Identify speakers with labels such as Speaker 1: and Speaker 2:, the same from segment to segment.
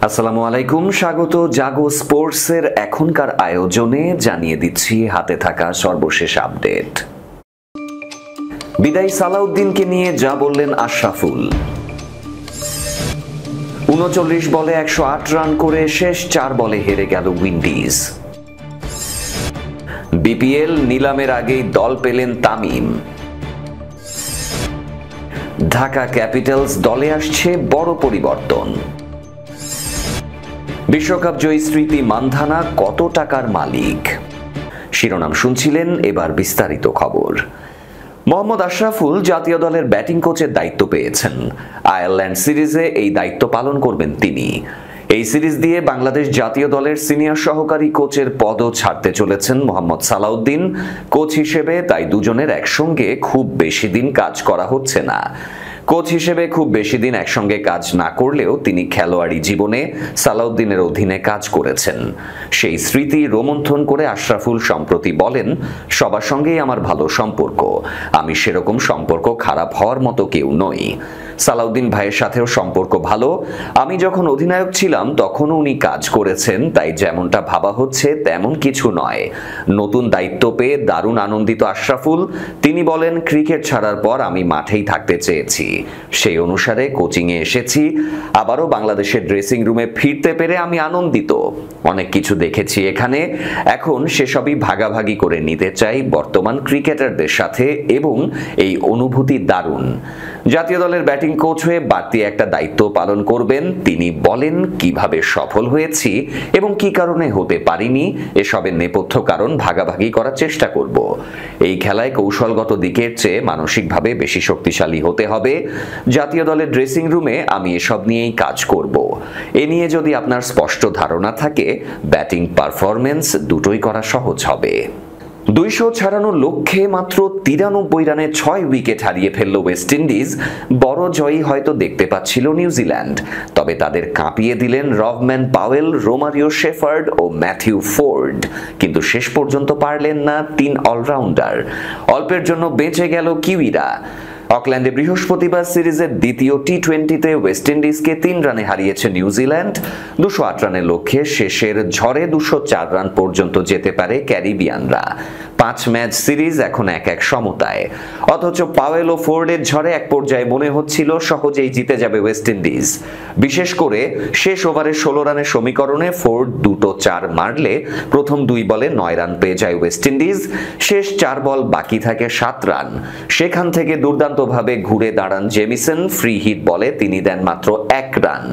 Speaker 1: আসসালামু আলাইকুম, স্বাগত জাগো স্পোর্টসের এখনকার আয়োজনে। জানিয়ে দিচ্ছি হাতে থাকা সর্বশেষ আপডেট। বিদায়ী সালাউদ্দিনকে নিয়ে যা বললেন আশরাফুল। ৩৯ বলে ১০৮ রান করে শেষ ৪ বলে হেরে গেল উইন্ডিজ। বিপিএল নিলামের আগেই দল পেলেন তামিম। ঢাকা ক্যাপিটালস দলে আসছে বড় পরিবর্তন। বিশ্বকাপ জয়ী স্মৃতি মান্ধানা কত টাকার মালিক? শিরোনাম শুনছিলেন, এবার বিস্তারিত খবর। মোহাম্মদ আশরাফুল জাতীয় দলের ব্যাটিং কোচের দায়িত্ব পেয়েছেন। আয়ারল্যান্ড সিরিজে এই দায়িত্ব পালন করবেন তিনি। এই সিরিজ দিয়ে বাংলাদেশ জাতীয় দলের সিনিয়র সহকারী কোচের পদও ছাড়তে চলেছেন মোহাম্মদ সালাউদ্দিন কোচ হিসেবে। তাই দুজনের একসঙ্গে খুব বেশি দিন কাজ করা হচ্ছে না। কোচ হিসেবে খুব বেশি দিন একসঙ্গে কাজ না করলেও তিনি খেলোয়াড়ি জীবনে সালাউদ্দিনের অধীনে কাজ করেছেন। সেই স্মৃতি রোমন্থন করে আশরাফুল সম্প্রতি বলেন, সবার সঙ্গেই আমার ভালো সম্পর্ক, আমি সেরকম সম্পর্ক খারাপ হওয়ার মতো কেউ নই। সালাউদ্দিন ভাইয়ের সাথেও সম্পর্ক ভালো। আমি যখন অধিনায়ক ছিলাম তখনও উনি কাজ করেছেন, তাই যেমনটা ভাবা হচ্ছে তেমন কিছু নয়। নতুন দায়িত্ব পেয়ে দারুণ আনন্দিত আশরাফুল। তিনি বলেন, ক্রিকেট ছাড়ার পর আমি মাঠেই থাকতে চেয়েছি, সেই অনুসারে কোচিংয়ে এসেছি। আবারও বাংলাদেশের ড্রেসিং রুমে ফিরতে পেরে আমি আনন্দিত। অনেক কিছু দেখেছি এখানে, এখন সেসবই ভাগাভাগি করে নিতে চাই বর্তমান ক্রিকেটারদের সাথে, এবং এই অনুভূতি দারুণ। জাতীয় দলের ব্যাটিং কোচ হয়ে বাড়তি একটা দায়িত্ব পালন করবেন। তিনি বলেন, কিভাবে সফল হয়েছি এবং কি কারণে হতে পারিনি এসবের নেপথ্য কারণ ভাগাভাগি করার চেষ্টা করব। এই খেলায় কৌশলগত দিকের চেয়ে মানসিকভাবে বেশি শক্তিশালী হতে হবে। জাতীয় দলের ড্রেসিং রুমে আমি এসব নিয়েই কাজ করব। এ নিয়ে যদি আপনার স্পষ্ট ধারণা থাকে, ব্যাটিং পারফরমেন্স দুটোই করা সহজ হবে। ২০০ ছাড়ানোর লক্ষ্যে মাত্র ৯৩ রানে ৬ উইকেট হারিয়ে ফেলল ওয়েস্ট ইন্ডিজ। বড় জয়ই হয়তো দেখতে পাচ্ছিল নিউজিল্যান্ড, তবে তাদের কাঁপিয়ে দিলেন রভম্যান পাওয়েল, রোমারিও শেফার্ড ও ম্যাথিউ ফোর্ড। কিন্তু শেষ পর্যন্ত পারলেন না ৩ অলরাউন্ডার। অল্পের জন্য বেঁচে গেল কিউইরা। অকল্যান্ডে বৃহস্পতিবার সিরিজের দ্বিতীয় টি-20তে ওয়েস্ট ইন্ডিজকে ৩ রানে হারিয়েছে নিউজিল্যান্ড। ২০৮ রানের লক্ষ্যে শেষের ঝড়ে ২০৪ রান পর্যন্ত যেতে পারে ক্যারিবিয়ানরা। ৫ ম্যাচ সিরিজ এখন ১-১ সমতায়। অথচ পাওয়েল ও ফোর্ডের ঝড়ে এক পর্যায়ে মনে হচ্ছিল সহজেই জিতে যাবে ওয়েস্ট ইন্ডিজ। বিশেষ করে শেষ ওভারে ১৬ রানের সমীকরণে ফোর্ড দুটো ৪ মারলে প্রথম ২ বলে ৯ রান পেয়ে যায় ওয়েস্ট ইন্ডিজ। শেষ ৪ বল বাকি থাকে ৭ রান। সেখান থেকে দুর্দান্তভাবে ঘুরে দাঁড়ান জেমিসন। ফ্রি হিট বলে তিনি দেন মাত্র ১ রান।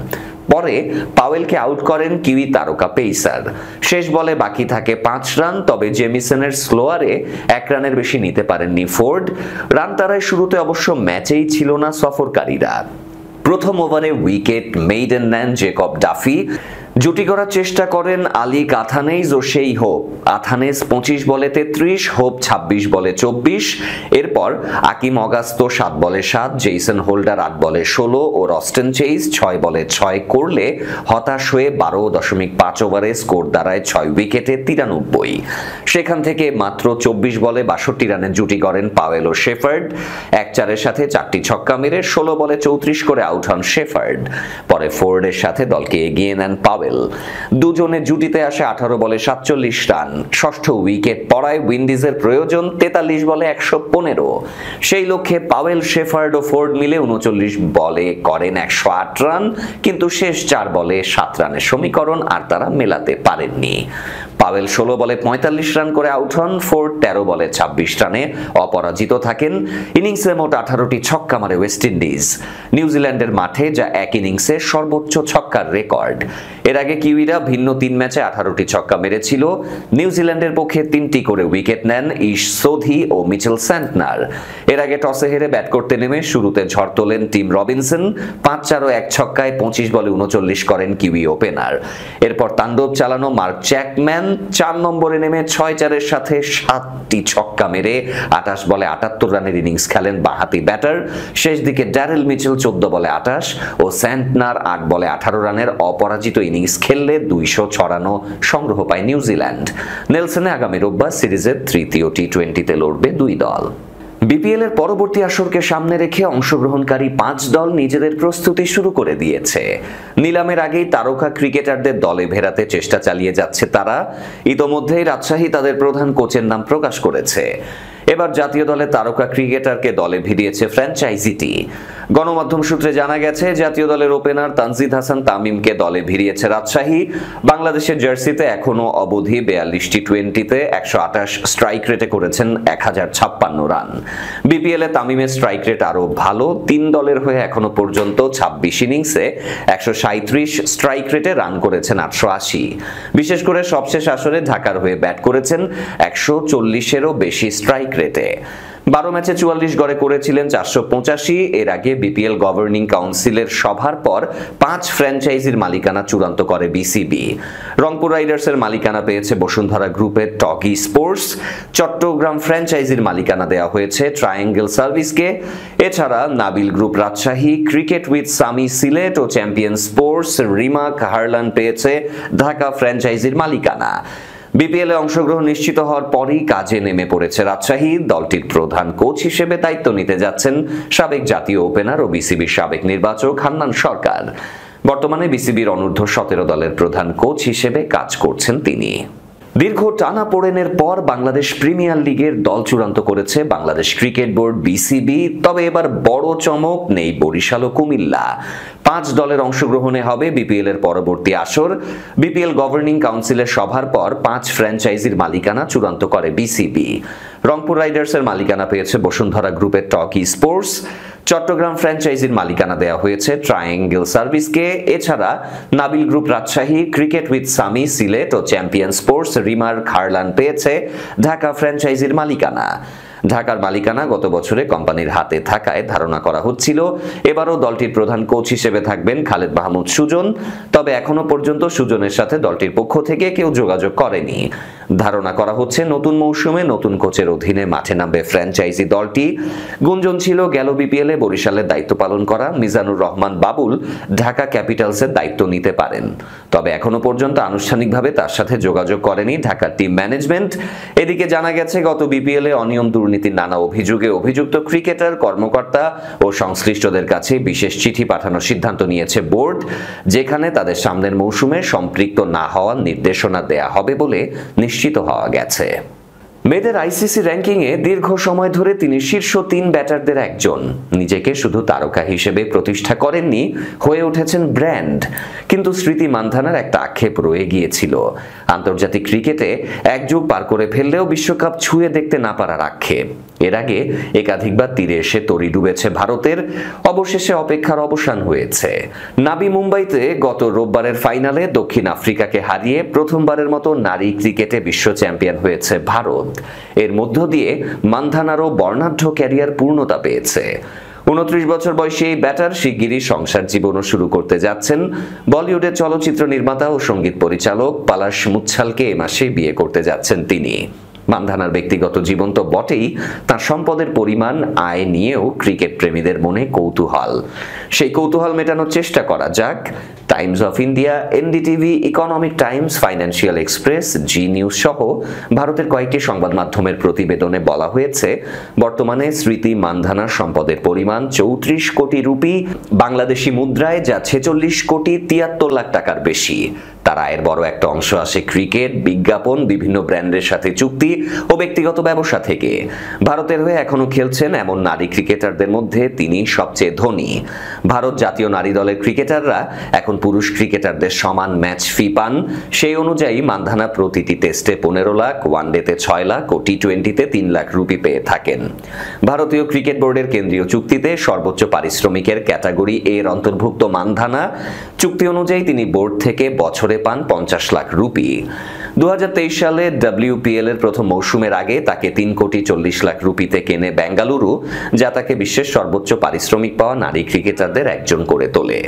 Speaker 1: পরে পাওয়েলকে আউট করেন কিউই তারকা পেসার। শেষ বলে বাকি থাকে ৫ রান, তবে জেমিসনের স্লোয়ারে ১ রানের বেশি নিতে পারেননি ফোর্ড। রান তারায় শুরুতে অবশ্য ম্যাচেই ছিল না সফরকারীরা। প্রথম ওভারে উইকেট মেইডেন নেন জেকব ডাফি। জুটি করার চেষ্টা করেন আলিক আথানেইজ ও সেই হোপ। আথানেজ ২৫ বলে ৩৩, হোপ ২৬ বলে ২৪। এরপর আকিম অগাস্তো ৭ বলে ৭, জেইসন হোল্ডার ৮ বলে ১৬ ও রস্টেন চেইজ ৬ বলে ৬ করলে হতাশ হয়ে ১২.৫ ওভারে স্কোর দাঁড়ায় ৬ উইকেটে ৯৩। সেখান থেকে মাত্র ২৪ বলে ৬২ রানের জুটি করেন পাওয়েল ও শেফার্ড। ১-৪-এর সাথে ৪টি ছক্কা মেরে ১৬ বলে ৩৪ করে আউট হন শেফার্ড। পরে ফোর্ডের সাথে দলকে এগিয়ে নেন পাওয়েল। দুজনে জুটিতে আসে ১৮ বলে ৪৭ রান। ষষ্ঠ উইকেট পড়ায় উইন্ডিজের প্রয়োজন ৪৩ বলে ১১৫। সেই লক্ষ্যে পাওয়েল, শেফার্ড ও ফোর্ড মিলে ৩৯ বলে করেন ১০৮ রান, কিন্তু শেষ ৪ বলে ৭ রানের সমীকরণ আর তারা মেলাতে পারেননি। পাওয়েল ১৬ বলে ৪৫ রান করে আউট হন। ফোর্ড ১৩ বলে ২৬ রানে অপরাজিত থাকেন। ইনিংসে মোট ১৮টি ছক্কা মারে ওয়েস্ট ইন্ডিজ, নিউজিল্যান্ডের মাঠে, যা এক ইনিংসে সর্বোচ্চ ছক্কার রেকর্ড। এর আগে কিউইরা ভিন্ন ৩ ম্যাচে ১৮টি ছক্কা মেরেছিল। নিউজিল্যান্ডের পক্ষে ৩টি করে উইকেট নেন ইশ সোধি ও মিচেল স্যান্টনার। এর আগে টসে হেরে ব্যাট করতে নেমে শুরুতে ঝড় তোলেন টিম রবিনসন। ৫-৪ ও ১ ছক্কায় ২৫ বলে ৩৯ করেন কিউই ওপেনার। এরপর তাণ্ডব চালানো মার্ক চ্যাপম্যান ৪ নম্বরে নেমে ৬-৪-এর সাথে ৭টি ছক্কা মেরে ২৮ বলে ৭৮ রানের ইনিংস খেলেন বাঁহাতি ব্যাটার। শেষ দিকে ড্যারেল মিচেল ১৪ বলে ২৮ ও স্যান্টনার ৮ বলে ১৮ রানের অপরাজিত ইনিংস খেললে ২০০ রানও সংগ্রহ পায় নিউজিল্যান্ড। নেলসনে আগামী রোববার সিরিজের তৃতীয় টি-20তে লড়বে দুই দল। বিপিএল এর পরবর্তী আসরকে সামনে রেখে অংশগ্রহণকারী 5 দল নিজেদের প্রস্তুতি শুরু করে দিয়েছে। নিলামের আগেই তারকা ক্রিকেটারদের দলে ফেরাতে চেষ্টা চালিয়ে যাচ্ছে তারা। ইতোমধ্যেই রাজশাহী তাদের প্রধান কোচের নাম প্রকাশ করেছে। এবার জাতীয় দলের তারকা ক্রিকেটারকে দলে ভিড়িয়েছে ফ্র্যাঞ্চাইজিটি। গণমাধ্যম সূত্রে জানা গেছে, জাতীয় দলের ওপেনার তানজিদ হাসান তামিমকে দলে ভিড়িয়েছে রাজশাহী। বাংলাদেশের জার্সিতে এখনো অবধি 42টি টি-20তে 128 স্ট্রাইক রেটে করেছেন 1056 রান। বিপিএল এ তামিমের স্ট্রাইক রেট আরো ভালো। 3 দলের হয়ে এখনো পর্যন্ত 26 ইনিংসে 137 স্ট্রাইক রেটে রান করেছেন 880। বিশেষ করে সবশেষ আসরে ঢাকার হয়ে ব্যাট করেছেন 140-এরও বেশি স্ট্রাইক রেটে। 12 ম্যাচে 44 গড়ে করেছিলেন 485। এর আগে বিপিএল গভর্নিং কাউন্সিলের সভার পর 5 ফ্র্যাঞ্চাইজির মালিকানা চূড়ান্ত করে বিসিবি। রংপুর রাইডার্সের মালিকানা পেয়েছে বসুন্ধরা গ্রুপের টগি স্পোর্টস। চট্টগ্রাম ফ্র্যাঞ্চাইজির মালিকানা দেওয়া হয়েছে ট্রায়াঙ্গেল সার্ভিসকে। এছাড়া Nabil group Rajshahi, cricket with Sami Sylhet ও চ্যাম্পিয়ন স্পোর্টস রিমাক হারলান পেয়েছে ঢাকা ফ্র্যাঞ্চাইজির মালিকানা। বিপিএল এ অংশগ্রহণ নিশ্চিত হওয়ার পরই কাজে নেমে পড়েছে রাজশাহী। দলটির প্রধান কোচ হিসেবে দায়িত্ব নিতে যাচ্ছেন সাবেক জাতীয় ওপেনার ও বিসিবির সাবেক নির্বাচক হান্নান সরকার। বর্তমানে বিসিবির অনূর্ধ্ব 17 দলের প্রধান কোচ হিসেবে কাজ করছেন তিনি। দীর্ঘ টানাপোড়েনের পর বাংলাদেশ প্রিমিয়ার লিগের দল চূড়ান্ত করেছে বাংলাদেশ ক্রিকেট বোর্ড বিসিবি। তবে এবার বড় চমক, নেই বরিশাল ও কুমিল্লা। 5 দলের অংশগ্রহণে হবে বিপিএল এর পরবর্তী আসর। বিপিএল গভর্নিং কাউন্সিলের সভার পর 5 ফ্র্যাঞ্চাইজির মালিকানা চূড়ান্ত করে বিসিবি। রংপুর রাইডার্সের মালিকানা পেয়েছে বসুন্ধরা গ্রুপের টকি স্পোর্টস। চট্টগ্রাম ফ্র্যাঞ্চাইজির মালিকানা দেওয়া হয়েছে ট্রায়াঙ্গেল সার্ভিসকে। এছাড়া Nabil group Rajshahi, cricket with Sami Sylhet ও চ্যাম্পিয়ন স্পোর্টস রিমার খারলান পেয়েছে ঢাকা ফ্র্যাঞ্চাইজির মালিকানা। ঢাকার মালিকানা গত বছরে কোম্পানির হাতে থাকায় ধারণা করা হচ্ছিল এবারও দলটির প্রধান কোচ হিসেবে থাকবেন খালেদ মাহমুদ সুজন। তবে এখনো পর্যন্ত সুজনের সাথে দলটির পক্ষ থেকে কেউ যোগাযোগ করেনি। ধারণা করা হচ্ছে নতুন মৌসুমে নতুন কোচের অধীনে মাঠে নামবে ফ্র্যাঞ্চাইজি দলটি। গুঞ্জন ছিল গেল বিপিএল এ বরিশালের দায়িত্ব পালন করা মিজানুর রহমান বাবুল ঢাকা ক্যাপিটালসের দায়িত্ব নিতে পারেন। তবে এখনো পর্যন্ত আনুষ্ঠানিকভাবে তার সাথে যোগাযোগ করেনি ঢাকার টিম ম্যানেজমেন্ট। এদিকে জানা গেছে, গত বিপিএল এ অনিয়ম দুর্নীতির নানা অভিযোগে অভিযুক্ত ক্রিকেটার, কর্মকর্তা ও সংশ্লিষ্টদের কাছে বিশেষ চিঠি পাঠানোর সিদ্ধান্ত নিয়েছে বোর্ড, যেখানে তাদের সামনের মৌসুমে সম্পৃক্ত না হওয়ার নির্দেশনা দেয়া হবে বলে নিশ্চিত হওয়া গেছে। মেয়েদের আইসিসি র্যাঙ্কিংয়ে দীর্ঘ সময় ধরে তিনি শীর্ষ 3 ব্যাটারদের একজন। নিজেকে শুধু তারকা হিসেবে প্রতিষ্ঠা করেননি, হয়ে উঠেছেন ব্র্যান্ড। কিন্তু স্মৃতি মান্ধানার একটা আক্ষেপ রয়ে গিয়েছিল, আন্তর্জাতিক ক্রিকেটে এক যুগ পার করে ফেললেও বিশ্বকাপ ছুঁয়ে দেখতে না পারার আক্ষেপ। এর আগে একাধিকবার তীরে এসে তরি ডুবেছে ভারতের। অবশেষে অপেক্ষার অবসান হয়েছে। নাবি মুম্বাইতে গত রোববারের ফাইনালে দক্ষিণ আফ্রিকাকে হারিয়ে প্রথমবারের মতো নারী ক্রিকেটে বিশ্ব চ্যাম্পিয়ন হয়েছে ভারত। এর মধ্য দিয়ে মান্ধানারও বর্ণাঢ্য ক্যারিয়ার পূর্ণতা পেয়েছে। 29 বছর বয়সী এই ব্যাটার শিগগিরই সংসার জীবনও শুরু করতে যাচ্ছেন। বলিউডের চলচ্চিত্র নির্মাতা ও সঙ্গীত পরিচালক পলাশ মুচ্ছালকে এ মাসে বিয়ে করতে যাচ্ছেন তিনি। মান্ধানার ব্যক্তিগত জীবন তো বটেই, তার সম্পদের পরিমাণ, আয় নিয়েও ক্রিকেট প্রেমীদের মনে কৌতূহল। সেই কৌতূহল মেটানোর চেষ্টা করা যাক। Times of India, NDTV, economic Times, financial express, G news সহ ভারতের কয়েকটি সংবাদ মাধ্যমের প্রতিবেদনে বলা হয়েছে, বর্তমানে স্মৃতি মান্ধানার সম্পদের পরিমাণ 34 কোটি রুপি, বাংলাদেশি মুদ্রায় যা 46 কোটি 73 লাখ টাকার বেশি। তার আয়ের বড় একটা অংশ আসে ক্রিকেট, বিজ্ঞাপন, বিভিন্ন ব্র্যান্ডের সাথে চুক্তি ও ব্যক্তিগত ব্যবসা থেকে। ভারতের হয়ে এখনো খেলছেন এমন নারী ক্রিকেটারদের মধ্যে তিনি সবচেয়ে ধনী। ভারত জাতীয় নারী দলের ক্রিকেটাররা এখন পুরুষ ক্রিকেটারদের সমান ম্যাচ ফি পান। সেই অনুযায়ী মান্ধানা প্রতিটি টেস্টে 15 লাখ, ওয়ানডেতে 6 লাখ ও টি-20তে 3 লাখ রুপি পেয়ে থাকেন। ভারতীয় ক্রিকেট বোর্ডের কেন্দ্রীয় চুক্তিতে সর্বোচ্চ পারিশ্রমিকের ক্যাটাগরি এর অন্তর্ভুক্ত মান্ধানা। চুক্তি অনুযায়ী তিনি বোর্ড থেকে বছরে পান 50 লাখ রুপি। 2023 সালে ডব্লিউপিএল এর প্রথম মৌসুমের আগে তাকে 3 কোটি 40 লাখ রুপিতে কেনে বেঙ্গালুরু, যা তাকে বিশ্বের সর্বোচ্চ পারিশ্রমিক পাওয়া নারী ক্রিকেটারদের একজন করে তোলে।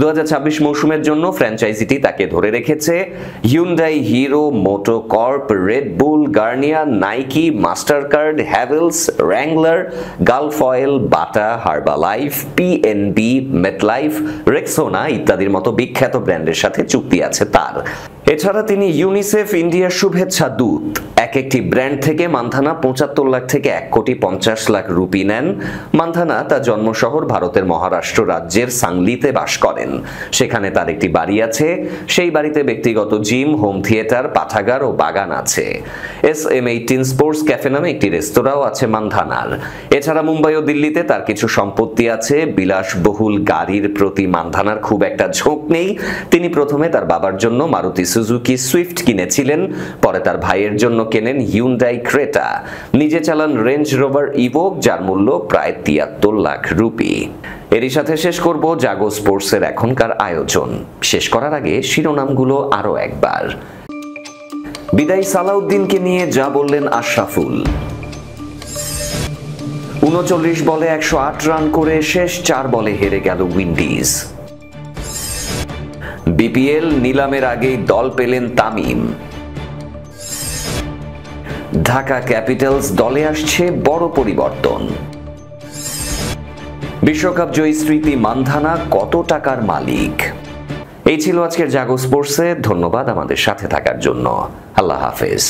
Speaker 1: 2026 মৌসুমের জন্য ফ্র্যাঞ্চাইজিটি তাকে ধরে রেখেছে Hyundai, Hero, MotoCorp, Red Bull, Garnier, Nike, Mastercard, Havells, Wrangler, Gulf Oil, Bata, Herbalife, PNB, MetLife, Rexona ইত্যাদির মতো বিখ্যাত ব্র্যান্ডের সাথে চুক্তি আছে তার। এছাড়া তিনি ইউনিসেফ ইন্ডিয়ার শুভেচ্ছা দূত, এক একটি ব্র্যান্ড থেকে মান্ধানা ৭৫ লাখ থেকে ১,৫০,০০,০০০ রুপি নেন। মান্ধানা তার জন্মশহর ভারতের মহারাষ্ট্র রাজ্যের সাংলিতে বাস করেন। সেখানে তার একটি বাড়ি আছে। সেই বাড়িতে ব্যক্তিগত জিম, হোম থিয়েটার, পাঠাগার ও বাগান আছে। SM18 স্পোর্টস ক্যাফে নামে একটি রেস্তোরাঁও আছে মান্ধানার। এছাড়া মুম্বাই ও দিল্লিতে তার কিছু সম্পত্তি আছে। বিলাসবহুল গাড়ির প্রতি মান্ধানার খুব একটা ঝোঁক নেই। তিনি প্রথমে তার বাবার জন্য মারুতি সুজুকি সুইফট কিনেছিলেন, পরে তার ভাইয়ের জন্য কেনেন হিউন্ডাই ক্রেটা। নিজে চালান রেঞ্জ রোভার ইভোক, যার মূল্য প্রায় ৭৩ লাখ রুপি। এরই সাথে শেষ করব জাগো স্পোর্টসের এখনকার আয়োজন। শেষ করার আগে শিরোনামগুলো আরো একবার। বিদায়ী সালাউদ্দিনকে নিয়ে যা বললেন আশরাফুল। ৩৯ বলে ১০৮ রান করে শেষ ৪ বলে হেরে গেল উইন্ডিজ। বিপিএল নিলামের আগেই দল পেলেন তামিম। ঢাকা ক্যাপিটালস দলে আসছে বড় পরিবর্তন। বিশ্বকাপ জয়ী স্মৃতি মান্ধানা কত টাকার মালিক? এই ছিল আজকের জাগো স্পোর্টসে। ধন্যবাদ আমাদের সাথে থাকার জন্য। আল্লাহ হাফেজ।